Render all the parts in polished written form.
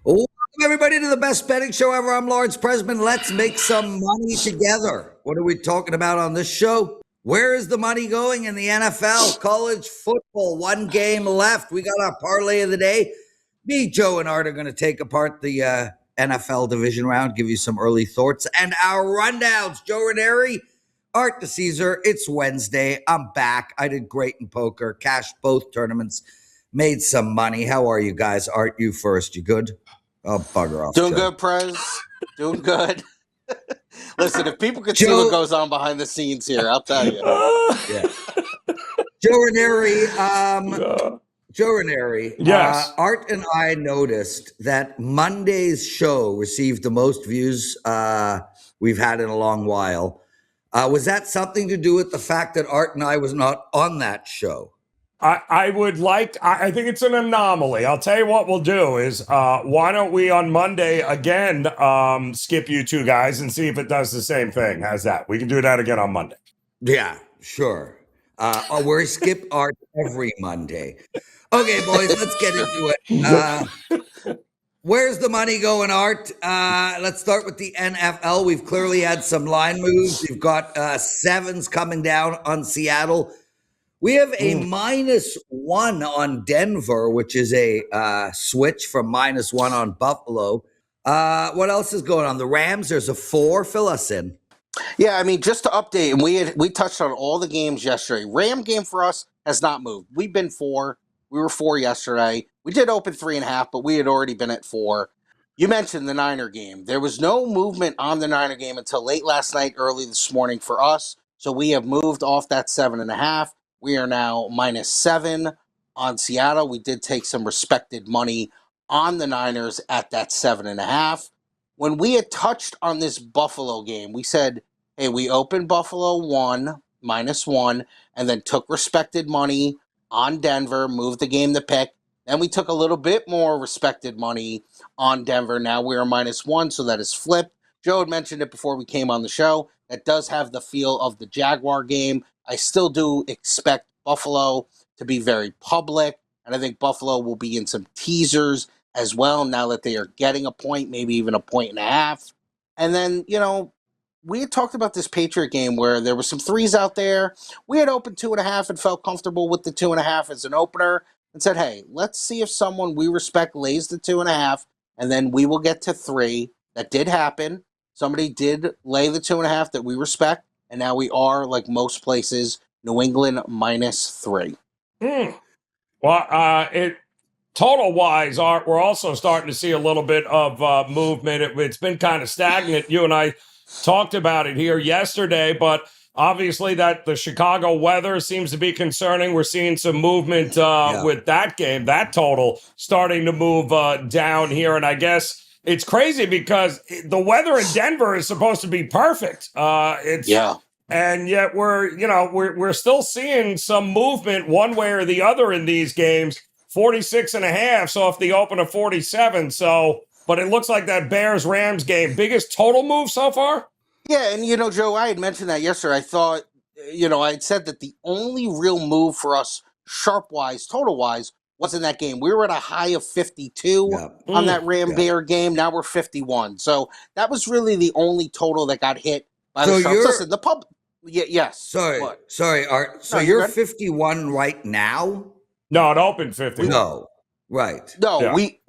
Welcome everybody to the best betting show ever. I'm Lawrence Presman. Let's make some money together. What are we talking about on this show? Where is the money going in the NFL? College football, one game left. We got our parlay of the day. Me, Joe, and Art are going to take apart the NFL division round, give you some early thoughts, and our rundowns. Joe Raineri, Art DiCesare. It's Wednesday. I'm back. I did great in poker, cashed both tournaments, made some money. How are you guys? Art, you first. You good? Oh, bugger off. Doing Joe. good, Prez. Doing good. Listen, if people could see what goes on behind the scenes here, I'll tell you. Yeah. Joe Raineri, Yes. Art and I noticed that Monday's show received the most views we've had in a long while. Was that something to do with the fact that Art and I was not on that show? I think it's an anomaly. I'll tell you what we'll do is, why don't we on Monday again skip you two guys and see if it does the same thing. How's that? We can do that again on Monday. Yeah, sure. We're skip Art every Monday. Okay, boys, let's get into it. Where's the money going, Art? Let's start with the NFL. We've clearly had some line moves. We've got sevens coming down on Seattle. We have a -1 on Denver, which is a switch from -1 on Buffalo. What else is going on? The Rams, there's a 4. Fill us in. Yeah, I mean, just to update, and we touched on all the games yesterday. Ram game for us has not moved. We've been 4. We were 4 yesterday. We did open 3.5, but we had already been at 4. You mentioned the Niner game. There was no movement on the Niner game until late last night, early this morning for us. So we have moved off that 7.5. We are now -7 on Seattle. We did take some respected money on the Niners at that 7.5. When we had touched on this Buffalo game, we said, hey, we opened Buffalo -1, and then took respected money on Denver, moved the game to pick. Then we took a little bit more respected money on Denver. Now we are -1, so that is flipped. Joe had mentioned it before we came on the show. That does have the feel of the Jaguar game. I still do expect Buffalo to be very public, and I think Buffalo will be in some teasers as well now that they are getting a point, maybe even a 1.5. And then, we had talked about this Patriot game where there were some 3s out there. We had opened 2.5 and felt comfortable with the 2.5 as an opener and said, hey, let's see if someone we respect lays the 2.5, and then we will get to 3. That did happen. Somebody did lay the 2.5 that we respect. And now we are, like most places, New England -3. Well, total-wise, Art, we're also starting to see a little bit of movement. It's been kind of stagnant. You and I talked about it here yesterday, but obviously that the Chicago weather seems to be concerning. We're seeing some movement with that game, that total starting to move down here. And I guess it's crazy because the weather in Denver is supposed to be perfect. And yet we're still seeing some movement one way or the other in these games. 46.5, so if the open of 47. So, but it looks like that Bears-Rams game, biggest total move so far? Yeah, and Joe, I had mentioned that yesterday. I thought, I had said that the only real move for us, sharp-wise, total-wise, was in that game. We were at a high of 52 on that Ram-Bear game. Now we're 51. So that was really the only total that got hit by the sharps. Listen, the pub... yes. Sorry, Art. So you're 51 right now? No, it opened 50. No, right. No, yeah. we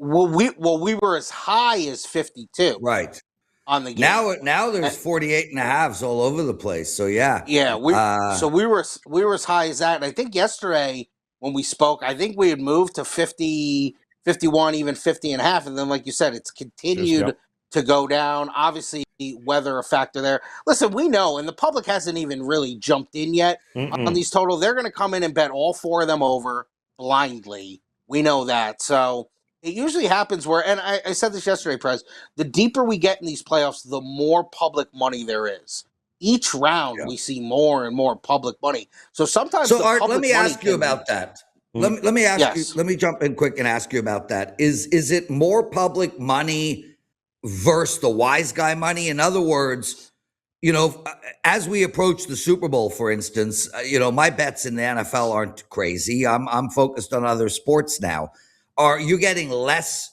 were as high as 52. Right. On the game. Now there's 48.5s all over the place. So yeah. Yeah, we were as high as that. And I think yesterday when we spoke, I think we had moved to 50, 51, even 50.5. And then, like you said, it's continued to go down. Obviously, weather a factor there. Listen, we know, and the public hasn't even really jumped in yet on these total. They're going to come in and bet all 4 of them over blindly. We know that. So it usually happens where, and I said this yesterday, Prez, the deeper we get in these playoffs, the more public money there is. Each round, we see more and more public money. So sometimes. So Art, let me ask you about that. Let me ask you. Let me jump in quick and ask you about that. Is it more public money versus the wise guy money? In other words, as we approach the Super Bowl, for instance, my bets in the NFL aren't crazy. I'm focused on other sports now. Are you getting less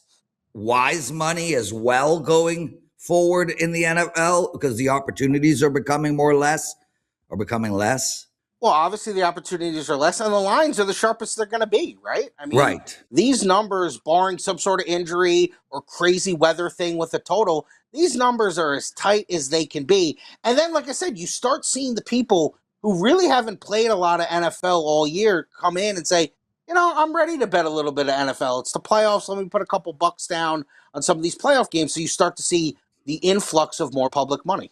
wise money as well going forward in the NFL because the opportunities are becoming less? Well, obviously the opportunities are less and the lines are the sharpest they're going to be, right? I mean, Right. these numbers, barring some sort of injury or crazy weather thing with a total, these numbers are as tight as they can be. And then, like I said, you start seeing the people who really haven't played a lot of NFL all year come in and say, I'm ready to bet a little bit of NFL. It's the playoffs. Let me put a couple bucks down on some of these playoff games. So you start to see the influx of more public money.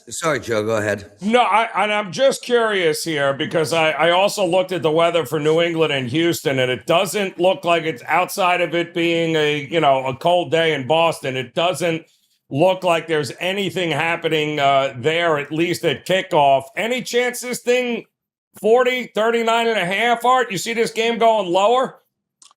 Sorry, Joe, go ahead. No, I'm just curious here because I also looked at the weather for New England and Houston, and it doesn't look like it's outside of it being a cold day in Boston. It doesn't look like there's anything happening there, at least at kickoff. Any chance this thing 39 and a half, Art? You see this game going lower?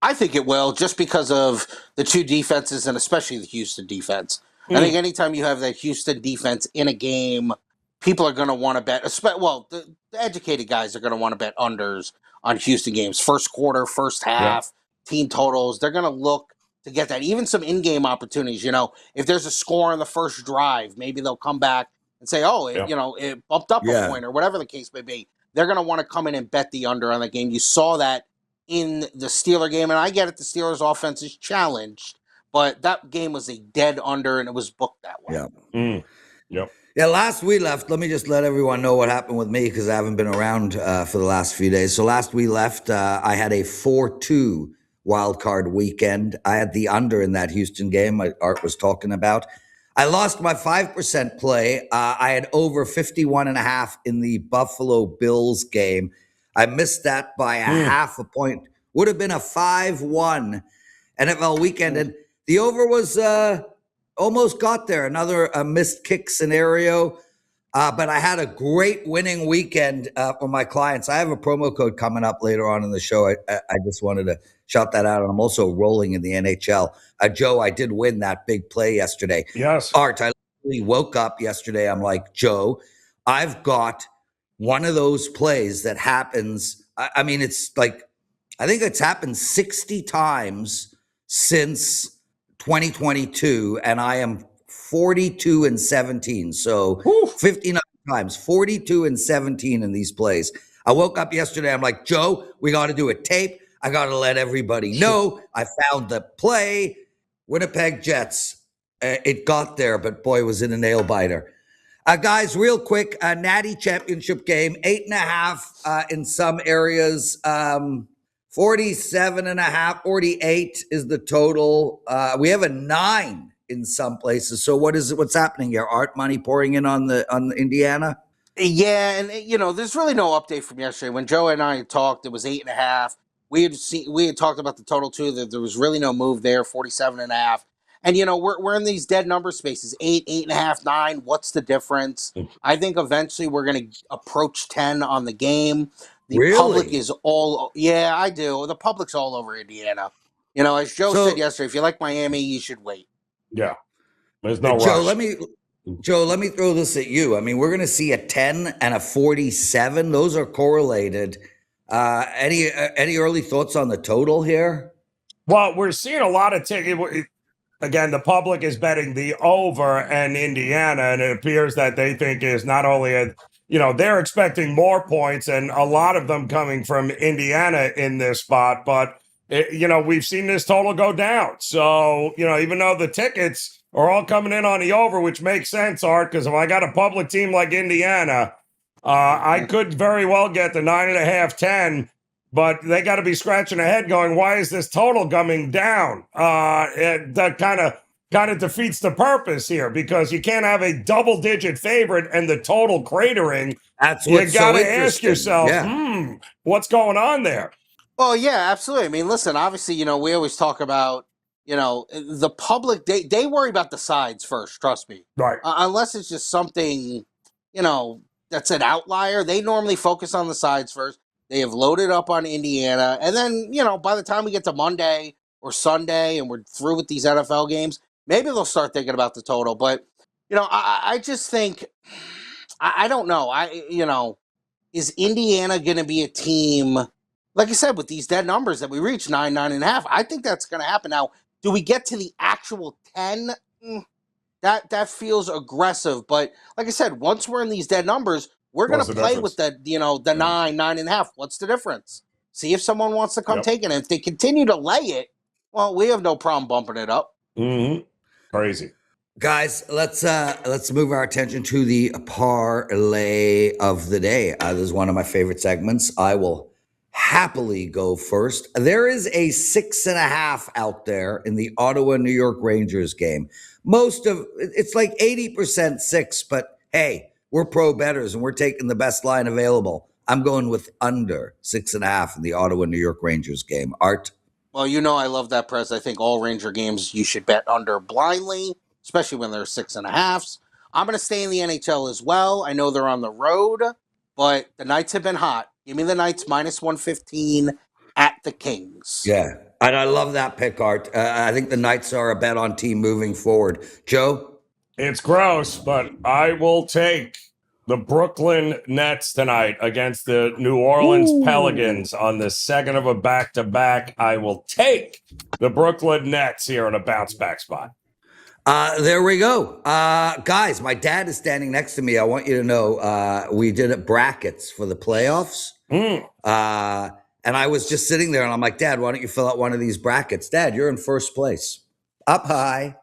I think it will, just because of the two defenses and especially the Houston defense. I think anytime you have that Houston defense in a game, people are going to want to bet. The educated guys are going to want to bet unders on Houston games. First quarter, first half, team totals. They're going to look to get that. Even some in-game opportunities. If there's a score on the first drive, maybe they'll come back and say, it bumped up a point or whatever the case may be. They're going to want to come in and bet the under on that game. You saw that in the Steeler game, and I get it, the Steelers' offense is challenged, but that game was a dead under, and it was booked that way. Yeah, last we left, let me just let everyone know what happened with me because I haven't been around for the last few days. So last we left, I had a 4-2 wild card weekend. I had the under in that Houston game Art was talking about. I lost my 5% play. I had over 51.5 in the Buffalo Bills game. I missed that by a half a point. Would have been a 5-1 NFL weekend. And the over was almost got there. Another missed kick scenario. But I had a great winning weekend for my clients. I have a promo code coming up later on in the show. I just wanted to shout that out. And I'm also rolling in the NHL. Joe, I did win that big play yesterday. Yes. Art, I literally woke up yesterday. I'm like, Joe, I've got one of those plays that happens. I mean, it's like, I think it's happened 60 times since 2022, and I am 42-17. So 59 times, 42-17 in these plays. I woke up yesterday. I'm like, Joe, we got to do a tape. I got to let everybody know. I found the play. Winnipeg Jets. It got there, but boy, was it a nail biter. Guys, real quick, Natty Championship game, 8.5 in some areas. 47.5, 48 is the total. We have a 9 in some places. So what's happening here? Art money pouring in on the Indiana? Yeah, and there's really no update from yesterday. When Joe and I talked, it was 8.5. We had talked about the total too, that there was really no move there, 47.5. And we're in these dead number spaces, 8, 8.5, 9. What's the difference? I think eventually we're going to approach 10 on the game. The public is I do. The public's all over Indiana. As Joe said yesterday, if you like Miami, you should wait. Yeah. There's no Joe, rush. Joe, let me throw this at you. I mean, we're going to see a 10 and a 47. Those are correlated. Any early thoughts on the total here? Well, we're seeing a lot of tickets. Again, the public is betting the over and Indiana, and it appears that they think is not only they're expecting more points, and a lot of them coming from Indiana in this spot. But we've seen this total go down. So even though the tickets are all coming in on the over, which makes sense, Art, because if I got a public team like Indiana, I could very well get the 9.5, 10. But they got to be scratching their head going, why is this total coming down? That kind of defeats the purpose here, because you can't have a double-digit favorite and the total cratering. That's what's you got to so ask yourself, what's going on there? Well, yeah, absolutely. I mean, listen, obviously, we always talk about, the public, they worry about the sides first, trust me. Right. Unless it's just something, that's an outlier. They normally focus on the sides first. They have loaded up on Indiana. And then, by the time we get to Monday or Sunday and we're through with these NFL games, maybe they'll start thinking about the total. But, I just think, I don't know. Is Indiana going to be a team, like I said, with these dead numbers that we reach, 9, 9.5? I think that's going to happen. Now, Do we get to the actual 10? That feels aggressive. But like I said, once we're in these dead numbers, we're going What's to the play difference? with the 9.5. What's the difference? See if someone wants to come Yep. take it. And if they continue to lay it, well, we have no problem bumping it up. Mm-hmm. Crazy. Guys, let's move our attention to the parlay of the day. This is one of my favorite segments. I will happily go first. There is a 6.5 out there in the Ottawa New York Rangers game. It's like 80% 6, but hey, we're pro bettors and we're taking the best line available. I'm going with under 6.5 in the Ottawa New York Rangers game. Art? Well, I love that, Prez. I think all Ranger games you should bet under blindly, especially when they're 6.5s. I'm going to stay in the NHL as well. I know they're on the road, but the Knights have been hot. Give me the Knights minus 115 at the Kings. Yeah, and I love that pick, Art. I think the Knights are a bet on team moving forward. Joe? It's gross, but I will take the Brooklyn Nets tonight against the New Orleans Pelicans on the second of a back-to-back. I will take the Brooklyn Nets here in a bounce-back spot. There we go. Guys, my dad is standing next to me. I want you to know we did it brackets for the playoffs. And I was just sitting there and I'm like, Dad, why don't you fill out one of these brackets? Dad, you're in first place. Up high.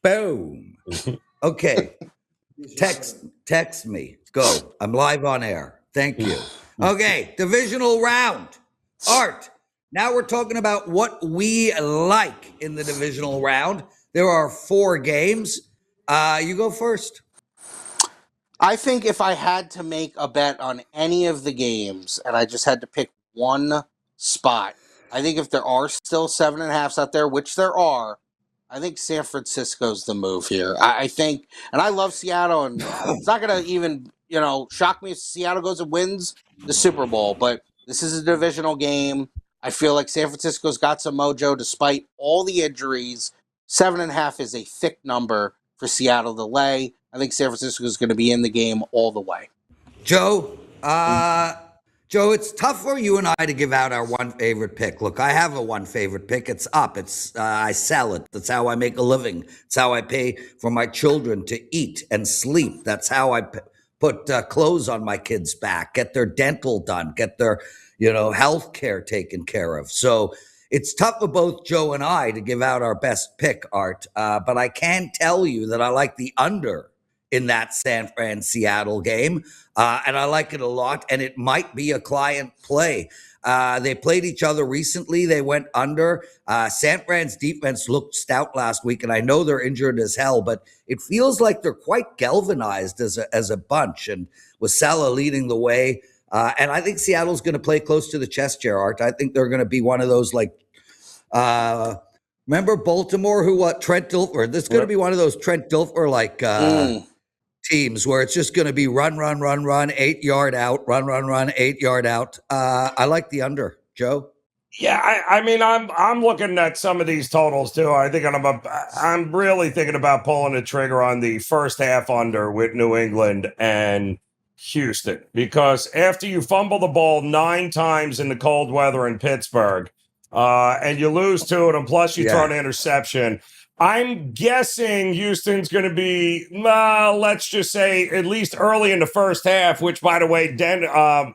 Boom. Okay. Text me. Go. I'm live on air. Thank you. Okay. Divisional round. Art. Now we're talking about what we like in the divisional round. There are 4 games. You go first. I think if I had to make a bet on any of the games and I just had to pick one spot, I think if there are still 7.5s out there, which there are, I think San Francisco's the move here. I think, and I love Seattle, and it's not going to even, shock me if Seattle goes and wins the Super Bowl, but this is a divisional game. I feel like San Francisco's got some mojo despite all the injuries. 7.5 is a thick number for Seattle to lay. I think San Francisco is going to be in the game all the way. Joe, it's tough for you and I to give out our one favorite pick. Look, I have a one favorite pick. It's up. I sell it. That's how I make a living. It's how I pay for my children to eat and sleep. That's how I put clothes on my kids' back, get their dental done, get their health care taken care of. So it's tough for both Joe and I to give out our best pick, Art. But I can tell you that I like the under in that San Fran Seattle game. And I like it a lot. And it might be a client play. They played each other recently. They went under. San Fran's defense looked stout last week. And I know they're injured as hell, but it feels like they're quite galvanized as a bunch. And with Salah leading the way. And I think Seattle's going to play close to the chest, Art. I think they're going to be one of those remember Baltimore Trent Dilfer? This is going to be one of those Trent Dilfer teams where it's just going to be run, 8 yard out, run, 8 yard out. I like the under, Joe. Yeah, I mean, I'm looking at some of these totals too. I think I'm really thinking about pulling the trigger on the first half under with New England and Houston, because after you fumble the ball 9 times in the cold weather in Pittsburgh, and you lose 2 of them, plus you throw an interception, I'm guessing Houston's going to be, let's just say, at least early in the first half, which, by the way,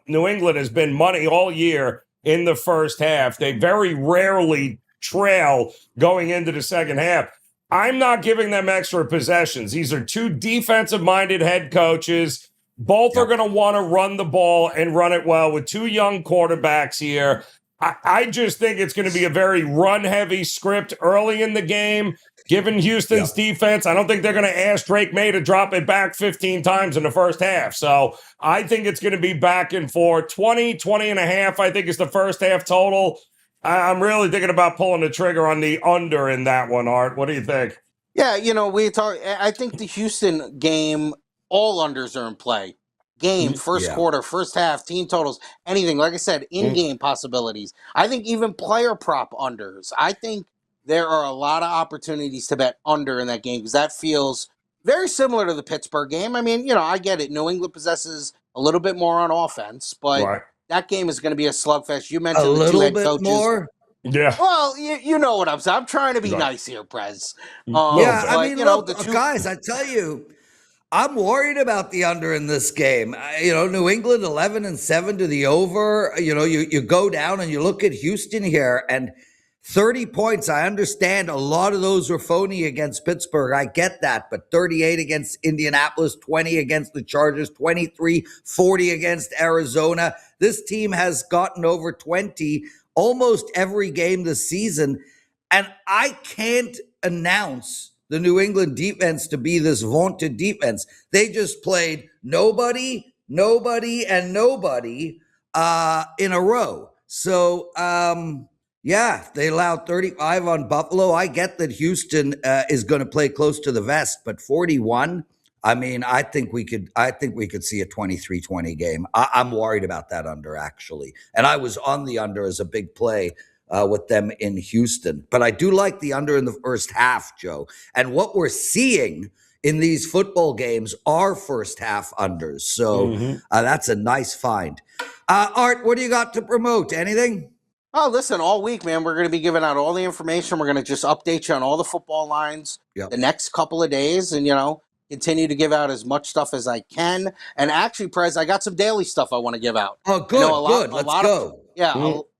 New England has been money all year in the first half. They very rarely trail going into the second half. I'm not giving them extra possessions. These are 2 defensive-minded head coaches. Both are going to want to run the ball and run it well with 2 young quarterbacks here. I just think it's going to be a very run-heavy script early in the game. Given Houston's defense, I don't think they're going to ask Drake May to drop it back 15 times in the first half. So I think it's going to be back and forth. 20 and a half, I think, is the first half total. I'm really thinking about pulling the trigger on the under in that one, Art. What do you think? Yeah, I think the Houston game, all unders are in play. Game, first quarter, first half, team totals, anything. Like I said, in-game possibilities. I think even player prop unders. I think there are a lot of opportunities to bet under in that game because that feels very similar to the Pittsburgh game. I mean, I get it. New England possesses a little bit more on offense, but that game is going to be a slugfest. You mentioned the 2 head coaches. More? Yeah. Well, you know what I'm saying. I'm trying to be nice here, Prez. Yeah, I But, mean, you know, look, guys, I tell you, I'm worried about the under in this game. New England 11-7 to the over. You go down and you look at Houston here and 30 points. I understand a lot of those were phony against Pittsburgh. I get that, but 38 against Indianapolis, 20 against the Chargers, 23-40 against Arizona. This team has gotten over 20 almost every game this season, and I can't announce the New England defense to be this vaunted defense. They just played nobody, and nobody in a row. So, yeah, they allowed 35 on Buffalo. I get that Houston is going to play close to the vest, but 41. I mean, I think we could see a 23-20 game. I'm worried about that under, actually. And I was on the under as a big play with them in Houston. But I do like the under in the first half, Joe. And what we're seeing in these football games are first half unders. So that's a nice find. Art, what do you got to promote? Anything? Oh, listen, all week, man, we're going to be giving out all the information. We're going to just update you on all the football lines the next couple of days and, continue to give out as much stuff as I can. And actually, Prez, I got some daily stuff I want to give out. Oh, good, good. Let's go.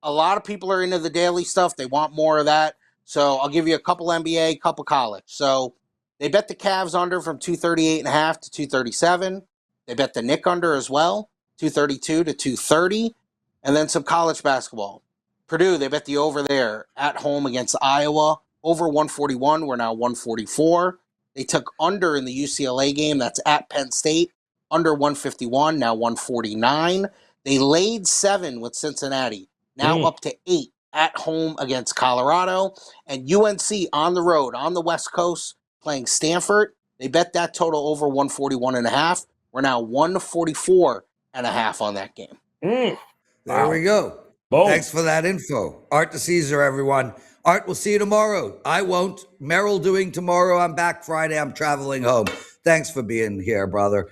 A lot of people are into the daily stuff. They want more of that. So I'll give you a couple NBA, a couple college. So they bet the Cavs under from 238.5 to 237. They bet the Knicks under as well, 232 to 230. And then some college basketball. Purdue, they bet the over there at home against Iowa. Over 141. We're now 144. They took under in the UCLA game. That's at Penn State. Under 151, now 149. They laid 7 with Cincinnati. Now up to 8 at home against Colorado. And UNC on the road, on the West Coast, playing Stanford. They bet that total over 141.5. We're now 144.5 on that game. There we go. Boom. Thanks for that info. Art DiCesare, everyone. Art, we'll see you tomorrow. I won't. Merrill doing tomorrow. I'm back Friday. I'm traveling home. Thanks for being here, brother.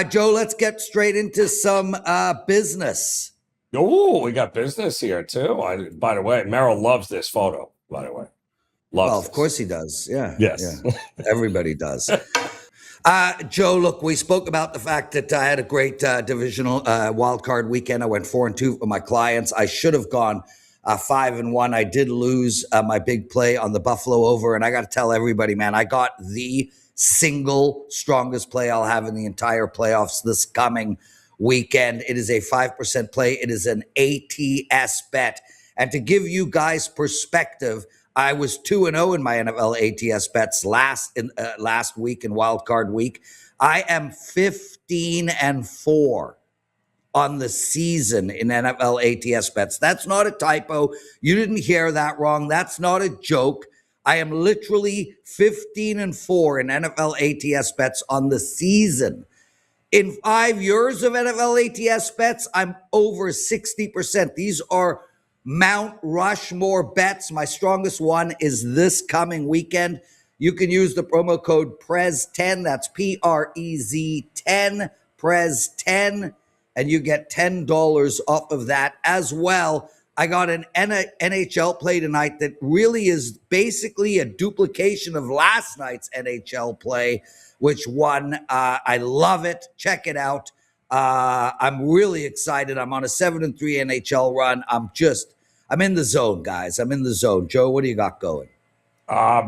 Joe, let's get straight into some business. Oh, we got business here, too. By the way, Merrill loves this photo, by the way. Of course he does. Yeah. Yes. Yeah. Everybody dodoes. Joe, look, we spoke about the fact that I had a great divisional wild card weekend. I went 4-2 for my clients. I should have gone 5-1. I did lose my big play on the Buffalo over, and I got to tell everybody, man, I got the single strongest play I'll have in the entire playoffs this coming weekend. It is a 5% play. It is an ATS bet. And to give you guys perspective, I was 2-0 in my NFL ATS bets last week in Wild Card Week. I am 15-4 on the season in NFL ATS bets. That's not a typo. You didn't hear that wrong. That's not a joke. I am literally 15-4 in NFL ATS bets on the season. In 5 years of NFL ATS bets, I'm over 60%. These are Mount Rushmore bets. My strongest one is this coming weekend. You can use the promo code PREZ10. That's PREZ 10, PREZ10, and you get $10 off of that as well. I got an NHL play tonight that really is basically a duplication of last night's NHL play, which won. I love it. Check it out. I'm really excited. I'm on a 7-3 NHL run. I'm in the zone, guys. I'm in the zone. Joe, what do you got going?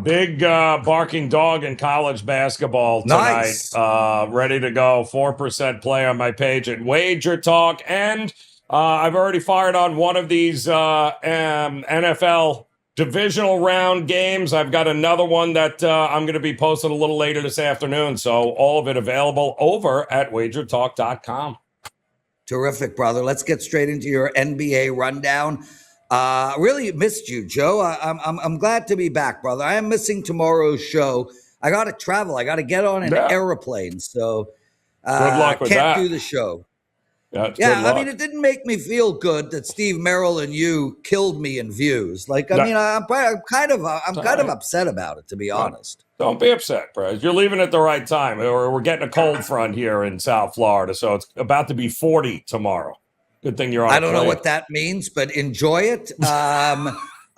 Big barking dog in college basketball tonight. Nice. Ready to go. 4% play on my page at WagerTalk. And I've already fired on one of these NFL divisional round games. I've got another one that I'm going to be posting a little later this afternoon. So all of it available over at WagerTalk.com. Terrific, brother. Let's get straight into your NBA rundown. Really missed you, Joe. I'm glad to be back, brother. I am missing tomorrow's show. I got to travel. I got to get on an airplane. So good luck with can't that. do the show. Yeah, I mean, it didn't make me feel good that Steve Merrill and you killed me in views. Like, I mean, I'm kind of upset about it, to be honest. Don't be upset, Prez. You're leaving at the right time. We're getting a cold front here in South Florida, so it's about to be 40 tomorrow. Good thing you're on. I don't know what that means, but enjoy it.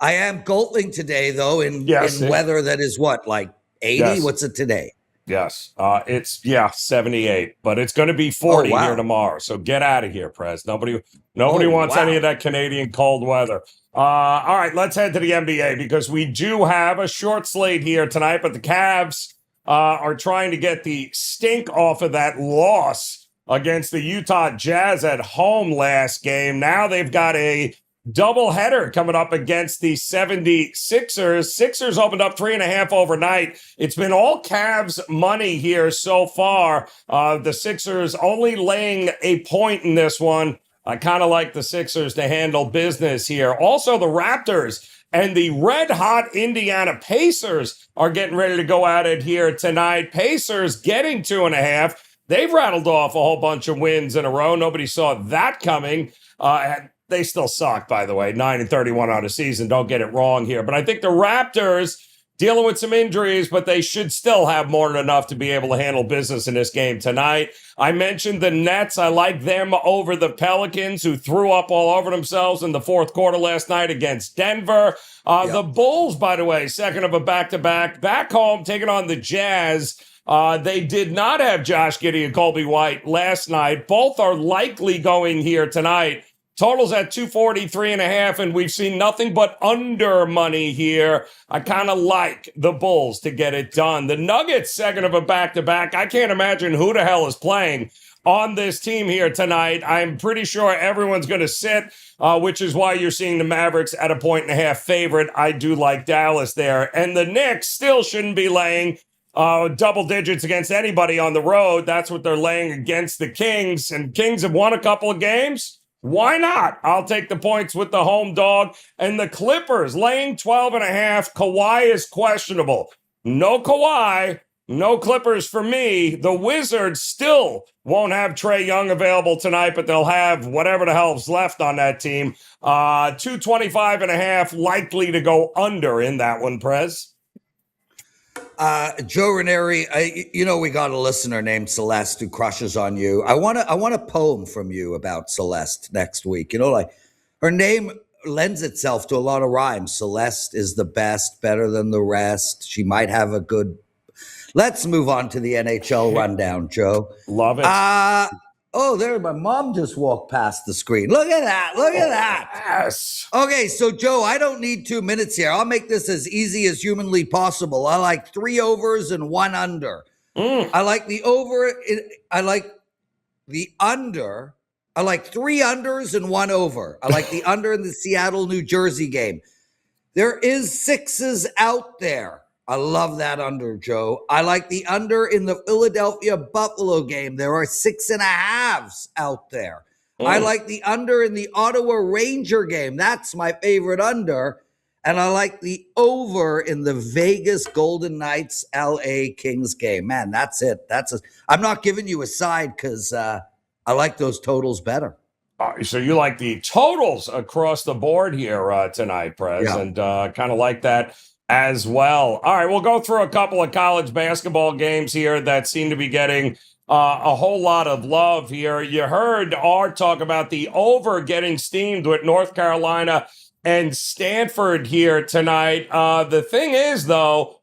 I am golfing today, though, in weather that is what, like 80? Yes. What's it today? Yes. It's 78, but it's going to be 40 here tomorrow. So get out of here, Prez. Nobody wants any of that Canadian cold weather. All right, let's head to the NBA because we do have a short slate here tonight, but the Cavs are trying to get the stink off of that loss against the Utah Jazz at home last game. Now they've got a doubleheader coming up against the 76ers. Sixers opened up 3.5 overnight. It's been all Cavs money here so far. The Sixers only laying a point in this one. I kind of like the Sixers to handle business here. Also, the Raptors and the red-hot Indiana Pacers are getting ready to go at it here tonight. Pacers getting 2.5. They've rattled off a whole bunch of wins in a row. Nobody saw that coming. They still suck, by the way, 9-31 on a season. Don't get it wrong here. But I think the Raptors dealing with some injuries, but they should still have more than enough to be able to handle business in this game tonight. I mentioned the Nets. I like them over the Pelicans, who threw up all over themselves in the fourth quarter last night against Denver. The Bulls, by the way, second of a back-to-back, back home, taking on the Jazz. They did not have Josh Giddey and Colby White last night. Both are likely going here tonight. Totals at 243.5, and we've seen nothing but under money here. I kind of like the Bulls to get it done. The Nuggets, second of a back-to-back. I can't imagine who the hell is playing on this team here tonight. I'm pretty sure everyone's going to sit, which is why you're seeing the Mavericks at a 1.5 favorite. I do like Dallas there. And the Knicks still shouldn't be laying double digits against anybody on the road. That's what they're laying against the Kings. And Kings have won a couple of games. Why not? I'll take the points with the home dog. And the Clippers laying 12.5. Kawhi is questionable. No Kawhi, no Clippers for me. The Wizards still won't have Trae Young available tonight, but they'll have whatever the hell's left on that team. 225.5 likely to go under in that one, Prez. Joe Raineri, we got a listener named Celeste who crushes on you. I want a poem from you about Celeste next week. Her name lends itself to a lot of rhymes. Celeste is the best, better than the rest. She might have a good. Let's move on to the NHL rundown, Joe. Love it. There, my mom just walked past the screen. Look at that. Look at that. Yes. Okay, so Joe, I don't need 2 minutes here. I'll make this as easy as humanly possible. I like 3 overs and 1 under. I like the over. I like the under. I like 3 unders and 1 over. I like the under in the Seattle, New Jersey game. There is 6s out there. I love that under, Joe. I like the under in the Philadelphia Buffalo game. There are 6.5s out there. I like the under in the Ottawa Ranger game. That's my favorite under. And I like the over in the Vegas Golden Knights LA Kings game. Man, that's it. I'm not giving you a side because I like those totals better. So you like the totals across the board here tonight, Prez, and kind of like that as well. All right, we'll go through a couple of college basketball games here that seem to be getting a whole lot of love here. You heard Art talk about the over getting steamed with North Carolina and Stanford here tonight. The thing is, though,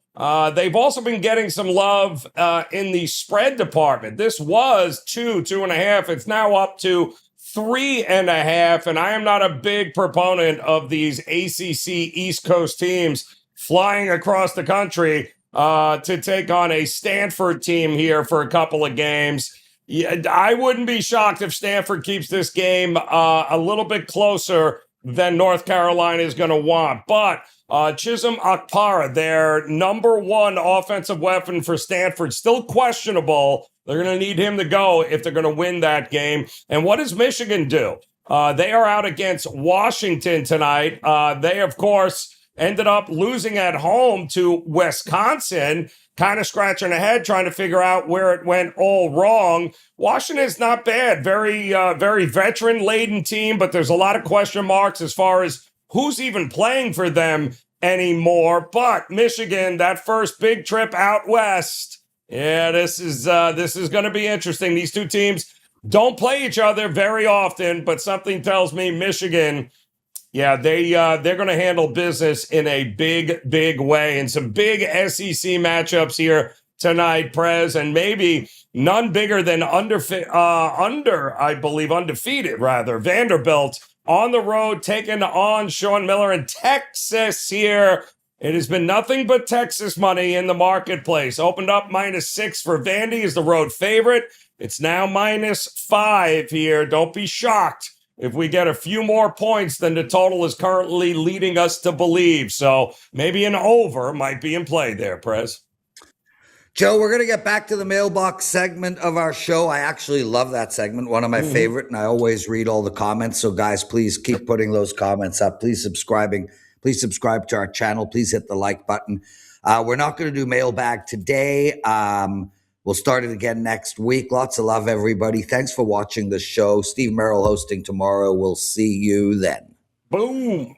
they've also been getting some love in the spread department. This was 2.5. It's now up to 3.5. And I am not a big proponent of these ACC East Coast teams flying across the country to take on a Stanford team here for a couple of games. I wouldn't be shocked if Stanford keeps this game a little bit closer than North Carolina is going to want. But Chisholm Akpara, their number 1 offensive weapon for Stanford, still questionable. They're going to need him to go if they're going to win that game. And what does Michigan do? They are out against Washington tonight. They, of course, ended up losing at home to Wisconsin, kind of scratching ahead, trying to figure out where it went all wrong. Washington's not bad. Very veteran-laden team, but there's a lot of question marks as far as who's even playing for them anymore. But Michigan, that first big trip out west, this is going to be interesting. These two teams don't play each other very often, but something tells me Michigan Yeah, they're going to handle business in a big way, and some big SEC matchups here tonight, Prez, and maybe none bigger than undefeated rather. Vanderbilt on the road taking on Sean Miller in Texas here. It has been nothing but Texas money in the marketplace. Opened up -6 for Vandy as the road favorite. It's now -5 here. Don't be shocked if we get a few more points than the total is currently leading us to believe. So maybe an over might be in play there, Prez. Joe, we're going to get back to the mailbox segment of our show. I actually love that segment, one of my favorite, and I always read all the comments. So guys, please keep putting those comments up. Please subscribe to our channel. Please hit the like button. We're not going to do mailbag today. We'll start it again next week. Lots of love, everybody. Thanks for watching the show. Steve Merrill hosting tomorrow. We'll see you then. Boom.